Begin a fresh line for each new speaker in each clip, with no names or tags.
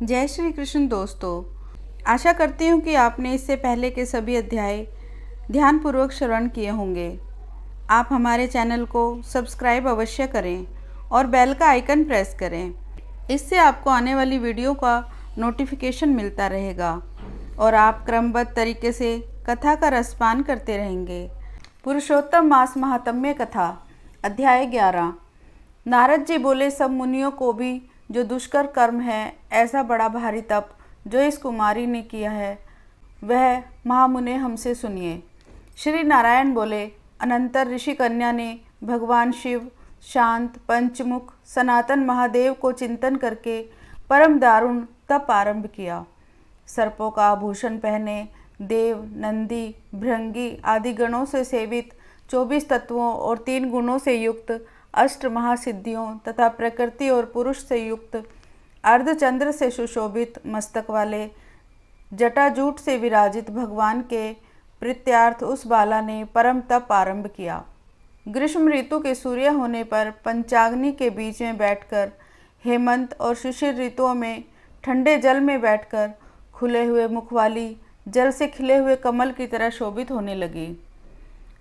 जय श्री कृष्ण दोस्तों। आशा करती हूँ कि आपने इससे पहले के सभी अध्याय ध्यानपूर्वक श्रवण किए होंगे। आप हमारे चैनल को सब्सक्राइब अवश्य करें और बेल का आइकन प्रेस करें। इससे आपको आने वाली वीडियो का नोटिफिकेशन मिलता रहेगा और आप क्रमबद्ध तरीके से कथा का रसपान करते रहेंगे। पुरुषोत्तम मास महात्म्य कथा अध्याय 11। नारद जी बोले, सब मुनियों को भी जो दुष्कर कर्म है, ऐसा बड़ा भारी तप जो इस कुमारी ने किया है, वह महामुने हमसे सुनिए। श्री नारायण बोले, अनंतर ऋषि कन्या ने भगवान शिव, शांत, पंचमुख, सनातन महादेव को चिंतन करके परम दारुण तप आरंभ किया। सर्पों का आभूषण पहने देव, नंदी, भृंगी आदि गणों से सेवित, 24 तत्वों और 3 गुणों से युक्त, अष्ट महासिद्धियों तथा प्रकृति और पुरुष से युक्त, अर्धचंद्र से सुशोभित मस्तक वाले, जटाजूट से विराजित भगवान के प्रीत्यार्थ उस बाला ने परम तप आरंभ किया। ग्रीष्म ऋतु के सूर्य होने पर पंचाग्नि के बीच में बैठकर, हेमंत और शिशिर ऋतुओं में ठंडे जल में बैठकर, खुले हुए मुख वाली, जल से खिले हुए कमल की तरह शोभित होने लगी।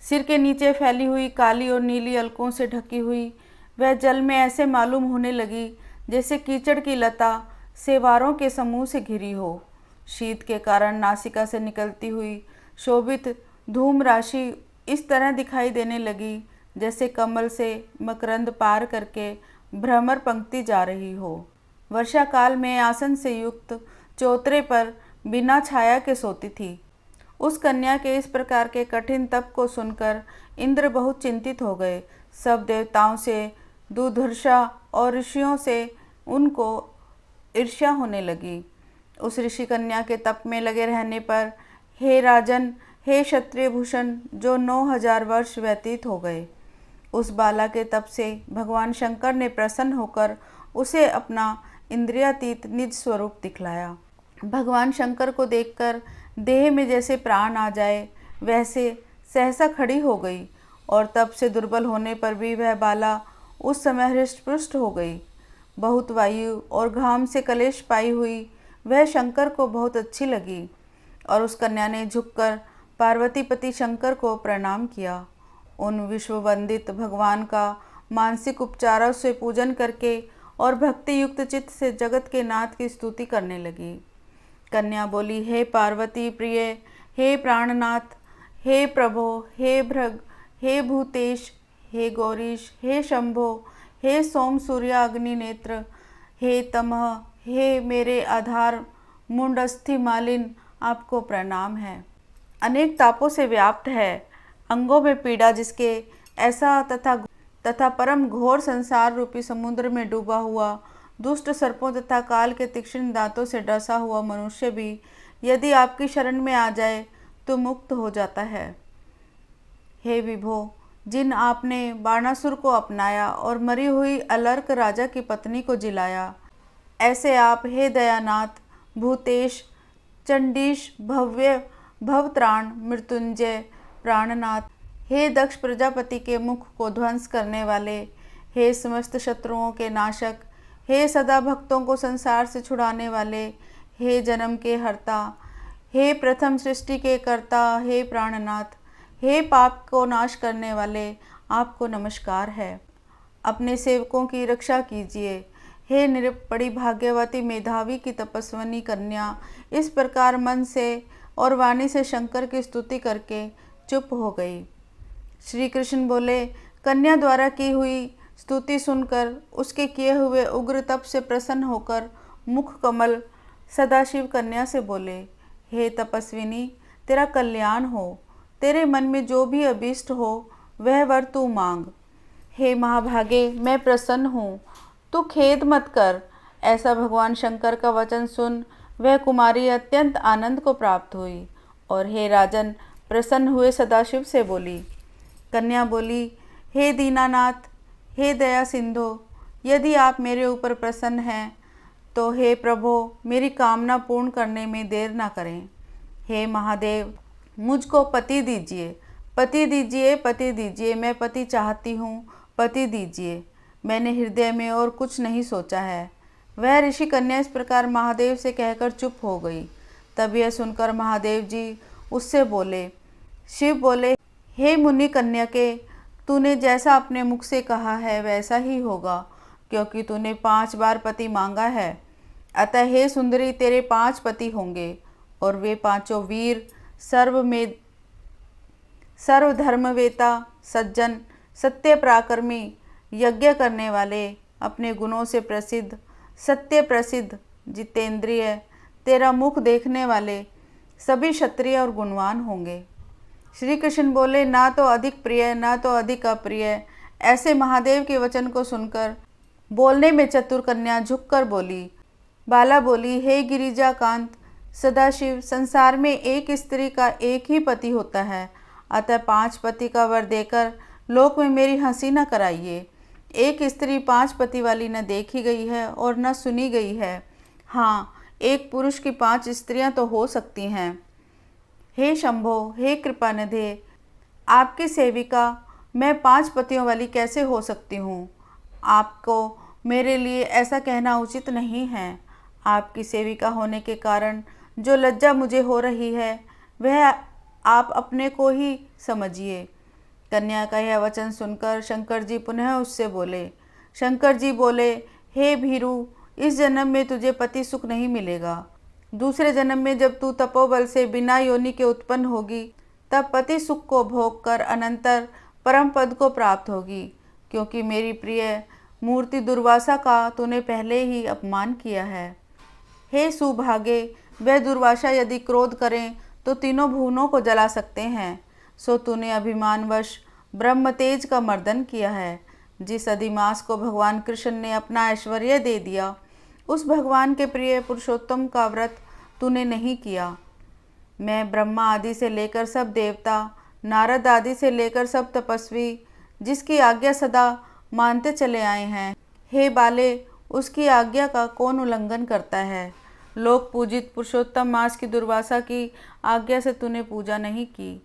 सिर के नीचे फैली हुई काली और नीली अलकों से ढकी हुई वह जल में ऐसे मालूम होने लगी जैसे कीचड़ की लता सेवारों के समूह से घिरी हो। शीत के कारण नासिका से निकलती हुई शोभित धूम राशि इस तरह दिखाई देने लगी जैसे कमल से मकरंद पार करके भ्रमर पंक्ति जा रही हो। वर्षा काल में आसन से युक्त चौतरे पर बिना छाया के सोती थी। उस कन्या के इस प्रकार के कठिन तप को सुनकर इंद्र बहुत चिंतित हो गए। सब देवताओं से, दुर्धर्षा और ऋषियों से उनको ईर्ष्या होने लगी। उस ऋषि कन्या के तप में लगे रहने पर, हे राजन, हे क्षत्रिय भूषण, जो 9000 वर्ष व्यतीत हो गए। उस बाला के तप से भगवान शंकर ने प्रसन्न होकर उसे अपना इंद्रियातीत निज स्वरूप दिखलाया। भगवान शंकर को देखकर देह में जैसे प्राण आ जाए वैसे सहसा खड़ी हो गई और तप से दुर्बल होने पर भी वह बाला उस समय हृष्ट-पुष्ट हो गई। बहुत वायु और घाम से कलेश पाई हुई वह शंकर को बहुत अच्छी लगी और उस कन्या ने झुककर पार्वतीपति शंकर को प्रणाम किया। उन विश्ववंदित भगवान का मानसिक उपचारों से पूजन करके और भक्ति युक्त चित्त से जगत के नाथ की स्तुति करने लगी। कन्या बोली, हे पार्वती प्रिय, हे प्राणनाथ, हे प्रभो, हे भृग, हे भूतेश, हे गौरीश, हे शंभो, हे सोम सूर्य अग्नि नेत्र, हे तमः, हे मेरे आधार मुंडस्थि मालिन, आपको प्रणाम है। अनेक तापों से व्याप्त है, अंगों में पीड़ा जिसके ऐसा तथा परम घोर संसार रूपी समुद्र में डूबा हुआ, दुष्ट सर्पों तथा काल के तीक्ष्ण दांतों से डसा हुआ मनुष्य भी यदि आपकी शरण में आ जाए तो मुक्त हो जाता है। हे विभो, जिन आपने बाणासुर को अपनाया और मरी हुई अलर्क राजा की पत्नी को जिलाया, ऐसे आप, हे दयानाथ, भूतेश, चंडीश, भव्य, भवत्राण, मृत्युंजय, प्राणनाथ, हे दक्ष प्रजापति के मुख को ध्वंस करने वाले, हे समस्त शत्रुओं के नाशक, हे सदा भक्तों को संसार से छुड़ाने वाले, हे जन्म के हर्ता, हे प्रथम सृष्टि के कर्ता, हे प्राणनाथ, हे पाप को नाश करने वाले, आपको नमस्कार है। अपने सेवकों की रक्षा कीजिए। हे निरपड़ी भाग्यवती मेधावी की तपस्विनी कन्या, इस प्रकार मन से और वाणी से शंकर की स्तुति करके चुप हो गई। श्री कृष्ण बोले, कन्या द्वारा की हुई स्तुति सुनकर उसके किए हुए उग्र तप से प्रसन्न होकर मुख कमल सदाशिव कन्या से बोले, हे तपस्विनी, तेरा कल्याण हो। तेरे मन में जो भी अभीष्ट हो वह वर तू मांग। हे महाभागे, मैं प्रसन्न हूँ, तू खेद मत कर। ऐसा भगवान शंकर का वचन सुन वह कुमारी अत्यंत आनंद को प्राप्त हुई और हे राजन, प्रसन्न हुए सदाशिव से बोली। कन्या बोली, हे दीनानाथ, हे दया सिंधु, यदि आप मेरे ऊपर प्रसन्न हैं तो हे प्रभो, मेरी कामना पूर्ण करने में देर ना करें। हे महादेव, मुझको पति दीजिए, पति दीजिए, पति दीजिए, मैं पति चाहती हूँ, पति दीजिए। मैंने हृदय में और कुछ नहीं सोचा है। वह ऋषि कन्या इस प्रकार महादेव से कहकर चुप हो गई। तब यह सुनकर महादेव जी उससे बोले। शिव बोले, हे मुनि कन्या के, तूने जैसा अपने मुख से कहा है वैसा ही होगा, क्योंकि तूने 5 बार पति मांगा है। अतः हे सुंदरी, तेरे 5 पति होंगे, और वे 5 वीर, सर्वधर्मवेता, सज्जन, सत्य पराक्रमी, यज्ञ करने वाले, अपने गुणों से प्रसिद्ध, सत्य प्रसिद्ध, जितेंद्रिय, तेरा मुख देखने वाले, सभी क्षत्रिय और गुणवान होंगे। श्री कृष्ण बोले, ना तो अधिक प्रिय ना तो अधिक अप्रिय। ऐसे महादेव के वचन को सुनकर बोलने में चतुर कन्या झुककर बोली। बाला बोली, हे गिरिजा कांत सदाशिव, संसार में एक स्त्री का एक ही पति होता है, अतः 5 पति का वर देकर लोक में मेरी हंसी न कराइए। एक स्त्री 5 पति वाली न देखी गई है और न सुनी गई है। हाँ, एक पुरुष की 5 स्त्रियां तो हो सकती हैं। हे शंभो, हे कृपानिधे, आपकी सेविका मैं 5 पतियों वाली कैसे हो सकती हूँ? आपको मेरे लिए ऐसा कहना उचित नहीं है। आपकी सेविका होने के कारण जो लज्जा मुझे हो रही है वह आप अपने को ही समझिए। कन्या का यह वचन सुनकर शंकर जी पुनः उससे बोले। शंकर जी बोले, हे भीरु, इस जन्म में तुझे पति सुख नहीं मिलेगा। दूसरे जन्म में जब तू तपोबल से बिना योनि के उत्पन्न होगी, तब पति सुख को भोग कर अनंतर परम पद को प्राप्त होगी, क्योंकि मेरी प्रिय मूर्ति दुर्वासा का तूने पहले ही अपमान किया है। हे सुभागे, वह दुर्वासा यदि क्रोध करें तो तीनों भुवनों को जला सकते हैं। सो तूने अभिमानवश ब्रह्म तेज का मर्दन किया है। जिस अधिमास को भगवान कृष्ण ने अपना ऐश्वर्य दे दिया, उस भगवान के प्रिय पुरुषोत्तम का व्रत तूने नहीं किया। मैं ब्रह्मा आदि से लेकर सब देवता, नारद आदि से लेकर सब तपस्वी, जिसकी आज्ञा सदा मानते चले आए हैं, हे बाले, उसकी आज्ञा का कौन उल्लंघन करता है? लोक पूजित पुरुषोत्तम मास की दुर्वासा की आज्ञा से तूने पूजा नहीं की।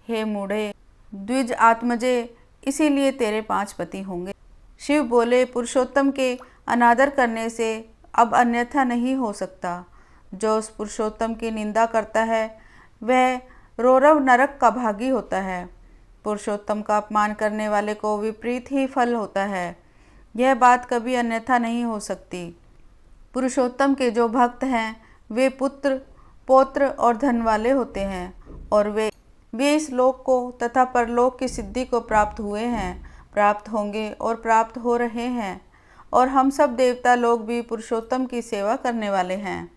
हे मूढ़े, द्विज आत्मजे, इसीलिए तेरे 5 पति होंगे। शिव बोले, पुरुषोत्तम के अनादर करने से अब अन्यथा नहीं हो सकता। जो उस पुरुषोत्तम की निंदा करता है वह रौरव नरक का भागी होता है। पुरुषोत्तम का अपमान करने वाले को विपरीत ही फल होता है। यह बात कभी अन्यथा नहीं हो सकती। पुरुषोत्तम के जो भक्त हैं वे पुत्र, पौत्र और धन वाले होते हैं, और वे इस लोक को तथा परलोक की सिद्धि को प्राप्त हुए हैं, प्राप्त होंगे और प्राप्त हो रहे हैं। और हम सब देवता लोग भी पुरुषोत्तम की सेवा करने वाले हैं।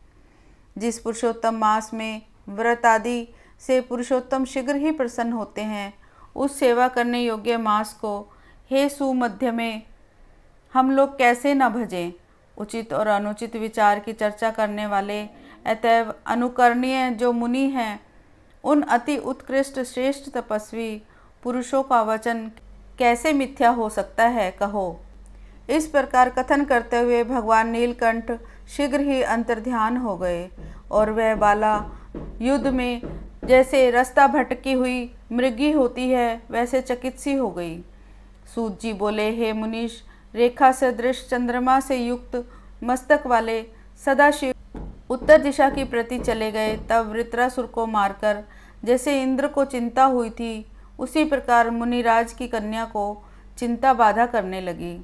जिस पुरुषोत्तम मास में व्रत आदि से पुरुषोत्तम शीघ्र ही प्रसन्न होते हैं, उस सेवा करने योग्य मास को हे सुमध्य में हम लोग कैसे न भजें। उचित और अनुचित विचार की चर्चा करने वाले अतएव अनुकरणीय जो मुनि हैं, उन अति उत्कृष्ट श्रेष्ठ तपस्वी पुरुषों का वचन कैसे मिथ्या हो सकता है, कहो। इस प्रकार कथन करते हुए भगवान नीलकंठ शीघ्र ही अंतर्ध्यान हो गए, और वह बाला युद्ध में जैसे रास्ता भटकी हुई मृगी होती है वैसे चकित सी हो गई। सूत जी बोले, हे मुनीश, रेखा सदृश चंद्रमा से युक्त मस्तक वाले सदाशिव उत्तर दिशा की प्रति चले गए। तब वृत्रासुर को मारकर जैसे इंद्र को चिंता हुई थी, उसी प्रकार मुनिराज की कन्या को चिंता बाधा करने लगी।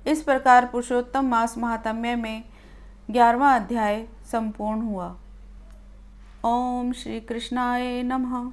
इस प्रकार पुरुषोत्तम मास महात्म्य में 11वां अध्याय संपूर्ण हुआ। ओम श्री कृष्णाय नमः।